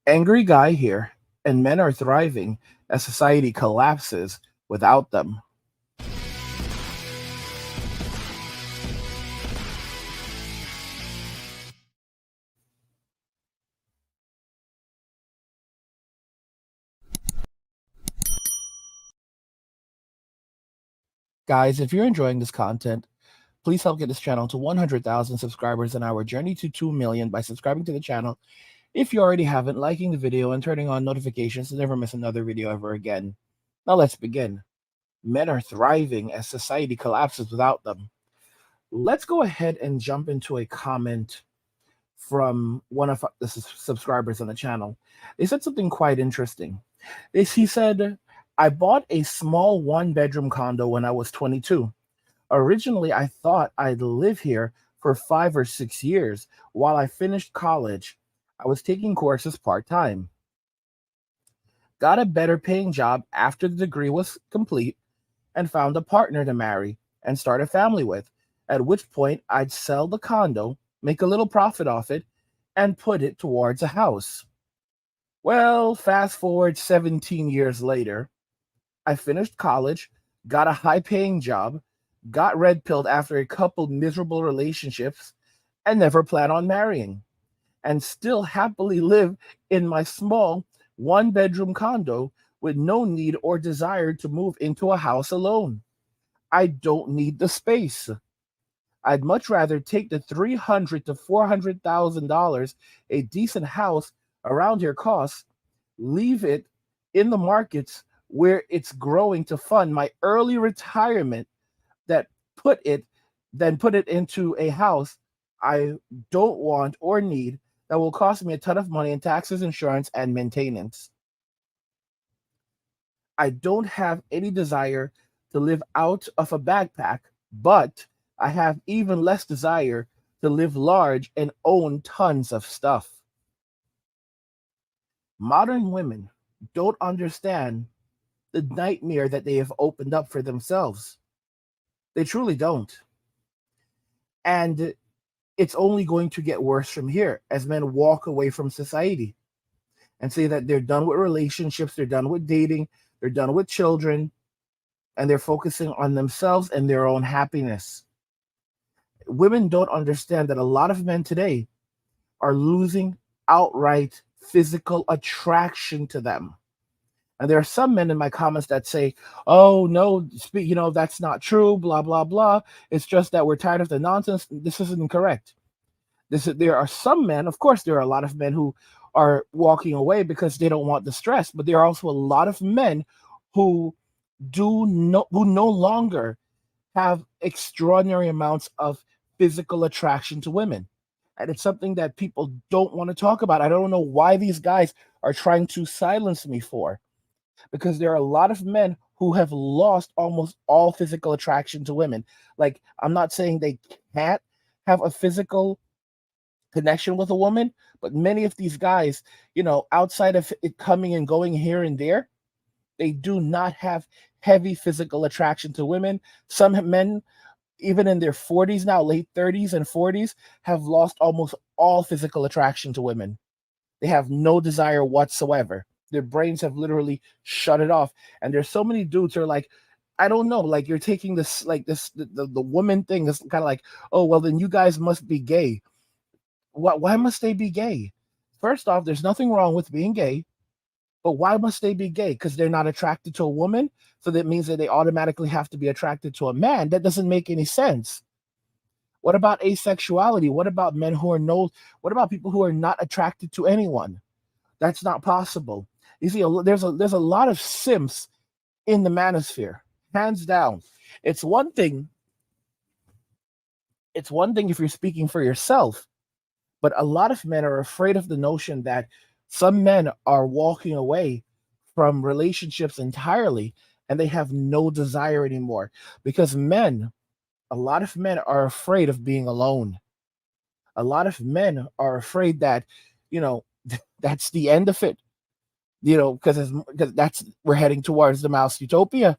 Angry guy here, and men are thriving as society collapses without them. Guys, if you're enjoying this content, please help get this channel to 100,000 subscribers in our journey to 2 million by subscribing to the channel if you already haven't, liking the video, and turning on notifications to never miss another video ever again. Now let's begin. Men are thriving as society collapses without them. Let's go ahead and jump into a comment from one of the subscribers on the channel. They said something quite interesting. He said, I bought a small one-bedroom condo when I was 22. Originally, I thought I'd live here for 5 or 6 years while I finished college. I was taking courses part-time. Got a better paying job after the degree was complete and found a partner to marry and start a family with, at which point I'd sell the condo, make a little profit off it, and put it towards a house. Well, fast forward 17 years later, I finished college, got a high-paying job, got red-pilled after a couple miserable relationships, and never plan on marrying, and still happily live in my small one-bedroom condo with no need or desire to move into a house alone. I don't need the space. I'd much rather take the $300,000 to $400,000 a decent house around here costs, leave it in the markets where it's growing to fund my early retirement, that put it then put it into a house I don't want or need that will cost me a ton of money in taxes, insurance, and maintenance. I don't have any desire to live out of a backpack, but I have even less desire to live large and own tons of stuff. Modern women don't understand the nightmare that they have opened up for themselves. They truly don't. And it's only going to get worse from here as men walk away from society and say that they're done with relationships, they're done with dating, they're done with children, and they're focusing on themselves and their own happiness. Women don't understand that a lot of men today are losing outright physical attraction to them. And there are some men in my comments that say, oh, no, that's not true, blah, blah, blah. It's just that we're tired of the nonsense. This isn't correct. There are some men, of course, there are a lot of men who are walking away because they don't want the stress, but there are also a lot of men who no longer have extraordinary amounts of physical attraction to women. And it's something that people don't want to talk about. I don't know why these guys are trying to silence me for, because there are a lot of men who have lost almost all physical attraction to women. Like, I'm not saying they can't have a physical connection with a woman, but many of these guys, outside of it coming and going here and there, they do not have heavy physical attraction to women. Some men, even in their 40s now, late 30s and 40s, have lost almost all physical attraction to women. They have no desire whatsoever. Their brains have literally shut it off. And there's so many dudes who are like, I don't know, like, you're taking this, like this, the woman thing is kind of like, oh, well, then you guys must be gay. Why must they be gay? First off, there's nothing wrong with being gay, but why must they be gay? Because they're not attracted to a woman? So that means that they automatically have to be attracted to a man? That doesn't make any sense. What about asexuality? What about what about people who are not attracted to anyone? That's not possible. You see, there's a lot of simps in the manosphere, hands down. It's one thing if you're speaking for yourself, but a lot of men are afraid of the notion that some men are walking away from relationships entirely and they have no desire anymore, because a lot of men are afraid of being alone. A lot of men are afraid that, that's the end of it, because we're heading towards the mouse utopia.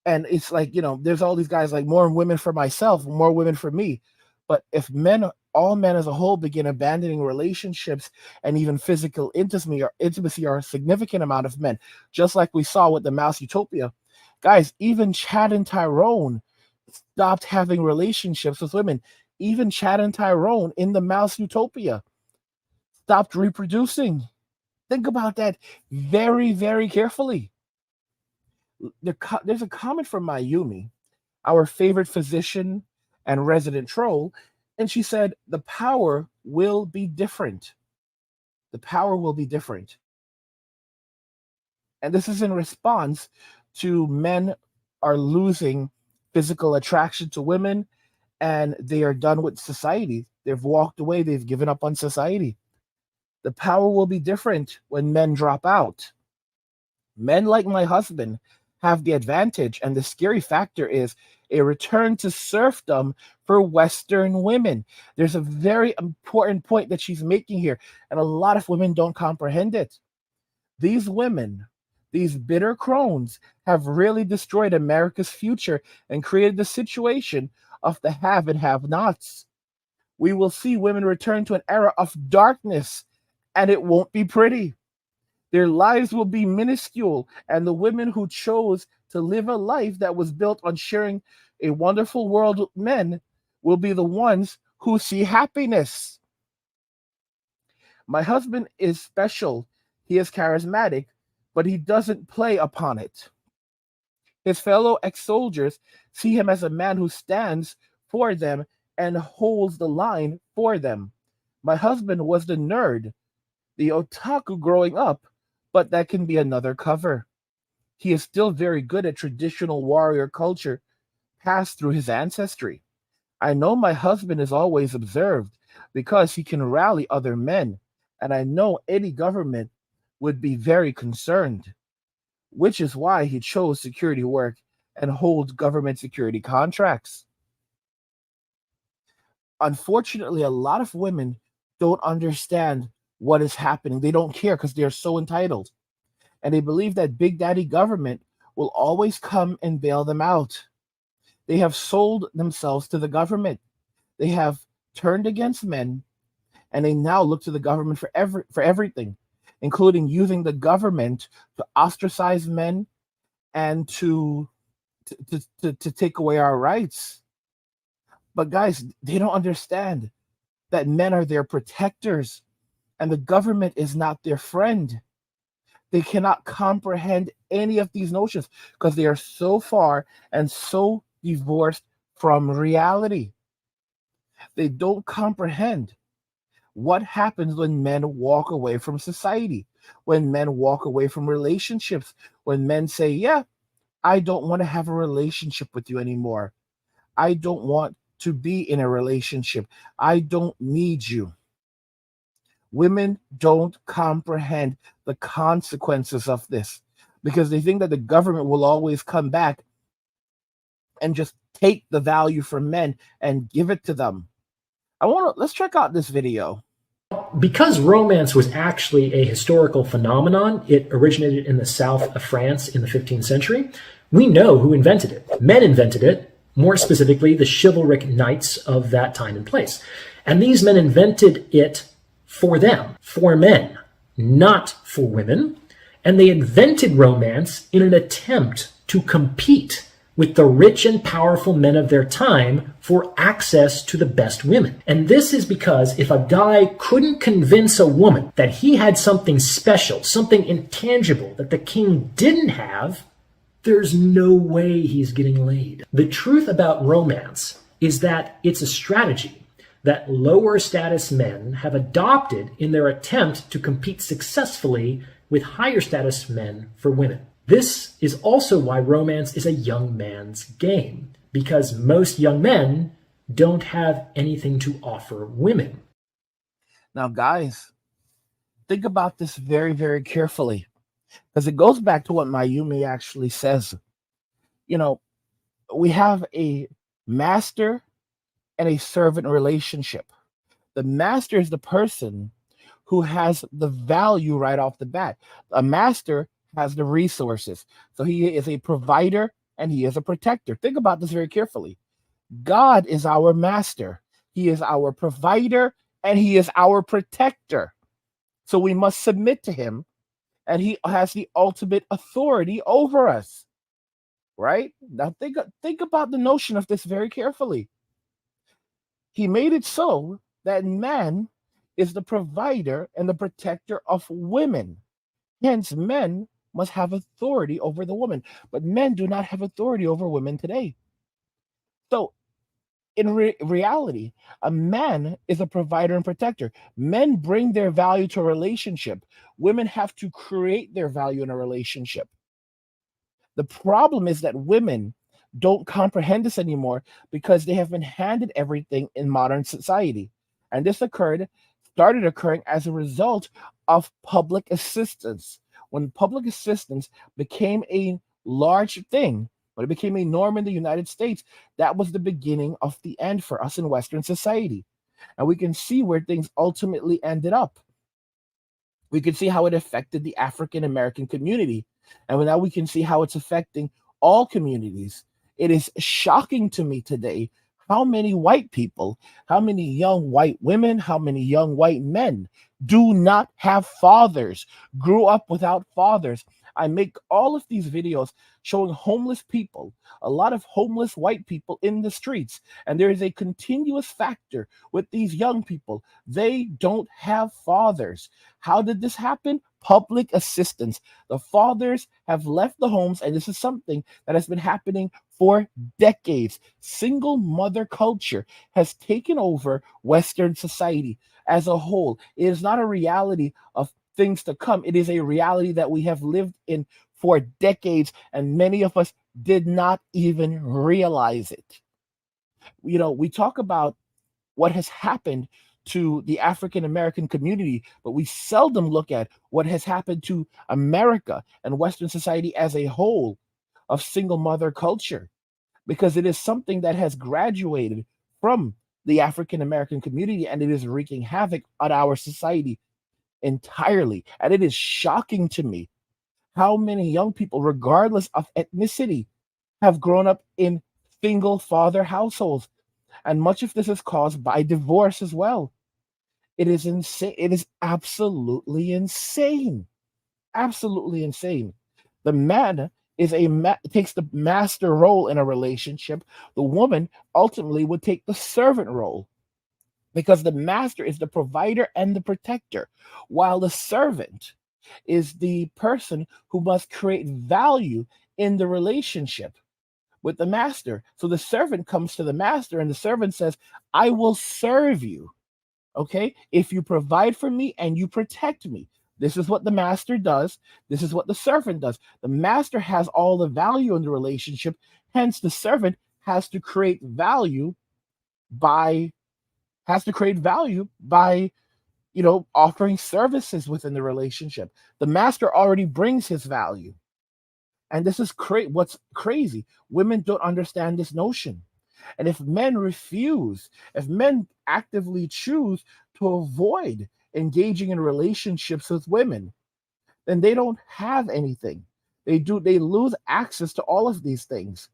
And it's like, there's all these guys like, more women for myself, more women for me. But if all men as a whole, begin abandoning relationships and even physical intimacy are a significant amount of men, just like we saw with the Mouse Utopia, guys, even Chad and Tyrone stopped having relationships with women. Even Chad and Tyrone in the Mouse Utopia stopped reproducing. Think about that very, very carefully. There's a comment from Mayumi, our favorite physician and resident troll, and she said, the power will be different. The power will be different. And this is in response to men are losing physical attraction to women and they are done with society. They've walked away, they've given up on society. The power will be different when men drop out. Men like my husband have the advantage, and the scary factor is a return to serfdom for Western women. There's a very important point that she's making here, and a lot of women don't comprehend it. These women, these bitter crones, have really destroyed America's future and created the situation of the have and have nots. We will see women return to an era of darkness, and it won't be pretty. Their lives will be minuscule, and the women who chose to live a life that was built on sharing a wonderful world with men will be the ones who see happiness. My husband is special. He is charismatic, but he doesn't play upon it. His fellow ex-soldiers see him as a man who stands for them and holds the line for them. My husband was the nerd, the otaku growing up, but that can be another cover. He is still very good at traditional warrior culture passed through his ancestry. I know my husband is always observed because he can rally other men, and I know any government would be very concerned, which is why he chose security work and holds government security contracts. Unfortunately, a lot of women don't understand what is happening. They don't care because they're so entitled. And they believe that Big Daddy government will always come and bail them out. They have sold themselves to the government. They have turned against men, and they now look to the government for everything, including using the government to ostracize men and to take away our rights. But guys, they don't understand that men are their protectors and the government is not their friend. They cannot comprehend any of these notions because they are so far and so divorced from reality. They don't comprehend what happens when men walk away from society, when men walk away from relationships, when men say, yeah, I don't want to have a relationship with you anymore. I don't want to be in a relationship. I don't need you. Women don't comprehend the consequences of this because they think that the government will always come back and just take the value from men and give it to them. Let's check out this video. Because romance was actually a historical phenomenon, it originated in the south of France in the 15th century. We know who invented it. Men invented it, more specifically the chivalric knights of that time and place. And these men invented it for them, for men, not for women. And they invented romance in an attempt to compete with the rich and powerful men of their time for access to the best women. And this is because if a guy couldn't convince a woman that he had something special, something intangible that the king didn't have, there's no way he's getting laid. The truth about romance is that it's a strategy that lower status men have adopted in their attempt to compete successfully with higher status men for women. This is also why romance is a young man's game, because most young men don't have anything to offer women. Now, guys, think about this very, very carefully, because it goes back to what Mayumi actually says. You know, we have a master and a servant relationship. The master is the person who has the value right off the bat. A master has the resources. So he is a provider and he is a protector. Think about this very carefully. God is our master. He is our provider and he is our protector. So we must submit to him, and he has the ultimate authority over us. Right? Now think about the notion of this very carefully. He made it so that man is the provider and the protector of women. Hence, men must have authority over the woman, but men do not have authority over women today. So, in reality, a man is a provider and protector. Men bring their value to a relationship. Women have to create their value in a relationship. The problem is that women don't comprehend this anymore because they have been handed everything in modern society. And this started occurring as a result of public assistance. When public assistance became a large thing, when it became a norm in the United States, that was the beginning of the end for us in Western society. And we can see where things ultimately ended up. We can see how it affected the African American community. And now we can see how it's affecting all communities. It is shocking to me today how many white people, how many young white women, how many young white men do not have fathers, grew up without fathers. I make all of these videos showing homeless people, a lot of homeless white people in the streets. And there is a continuous factor with these young people. They don't have fathers. How did this happen? Public assistance. The fathers have left the homes, and this is something that has been happening for decades. Single mother culture has taken over Western society as a whole. It is not a reality of things to come. It is a reality that we have lived in for decades, and many of us did not even realize it. We talk about what has happened to the African American community, but we seldom look at what has happened to America and Western society as a whole of single mother culture, because it is something that has graduated from the African American community, and it is wreaking havoc on our society entirely. And it is shocking to me how many young people, regardless of ethnicity, have grown up in single father households. And much of this is caused by divorce as well. It is insane. It is absolutely insane. Absolutely insane. The man takes the master role in a relationship. The woman ultimately would take the servant role, because the master is the provider and the protector, while the servant is the person who must create value in the relationship with the master. So the servant comes to the master, and the servant says, I will serve you, okay, if you provide for me and you protect me. This is what the master does. This is what the servant does. The master has all the value in the relationship. Hence, the servant has to create value by offering services within the relationship. The master already brings his value. And this is what's crazy. Women don't understand this notion. And if men actively choose to avoid engaging in relationships with women, then they don't have anything. They lose access to all of these things.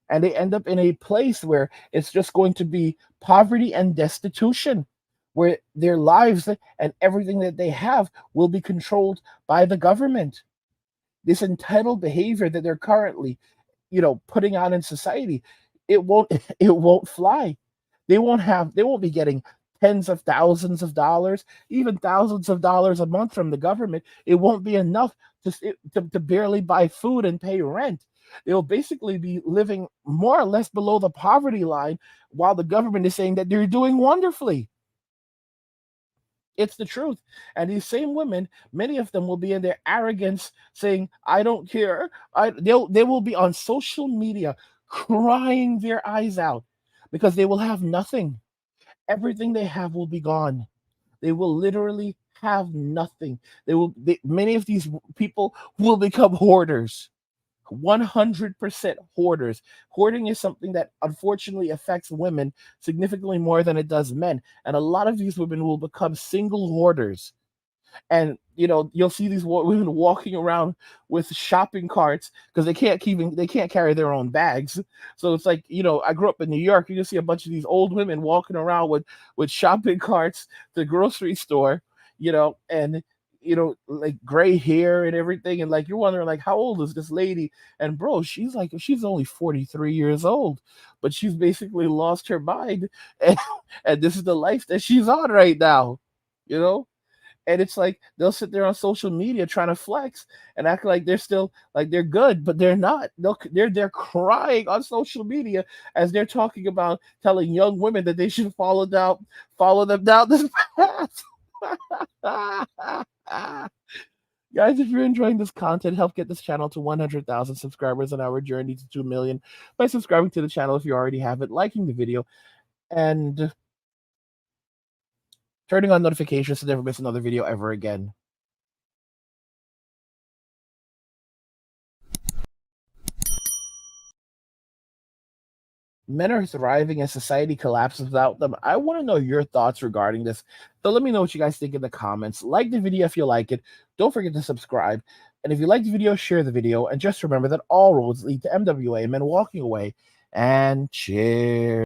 And they end up in a place where it's just going to be poverty and destitution, where their lives and everything that they have will be controlled by the government. This entitled behavior that they're currently, putting out in society, it won't it won't fly. They won't be getting tens of thousands of dollars, even thousands of dollars a month from the government. It won't be enough to barely buy food and pay rent. They'll basically be living more or less below the poverty line, while the government is saying that they're doing wonderfully. It's the truth. And these same women, many of them will be in their arrogance saying, I don't care. They will be on social media crying their eyes out because they will have nothing. Everything they have will be gone. They will literally have nothing. Many of these people will become hoarders. 100% hoarders. Hoarding is something that unfortunately affects women significantly more than it does men. And a lot of these women will become single hoarders. And you'll see these women walking around with shopping carts because they can't carry their own bags. So it's like, I grew up in New York. You can see a bunch of these old women walking around with shopping carts to the grocery store, and like gray hair and everything, and like you're wondering like how old is this lady? And bro, she's only 43 years old, but she's basically lost her mind, and, and this is the life that she's on right now, you know and it's like they'll sit there on social media trying to flex and act like they're still like they're good, but they're not. They're crying on social media as they're talking about telling young women that they should follow them down this path. Guys, if you're enjoying this content, help get this channel to 100,000 subscribers on our journey to 2 million by subscribing to the channel if you already have it, liking the video, and turning on notifications to never miss another video ever again. Men are thriving and society collapses without them. I want to know your thoughts regarding this. So let me know what you guys think in the comments. Like the video if you like it. Don't forget to subscribe. And if you like the video, share the video. And just remember that all roads lead to MWA, men walking away. And cheers.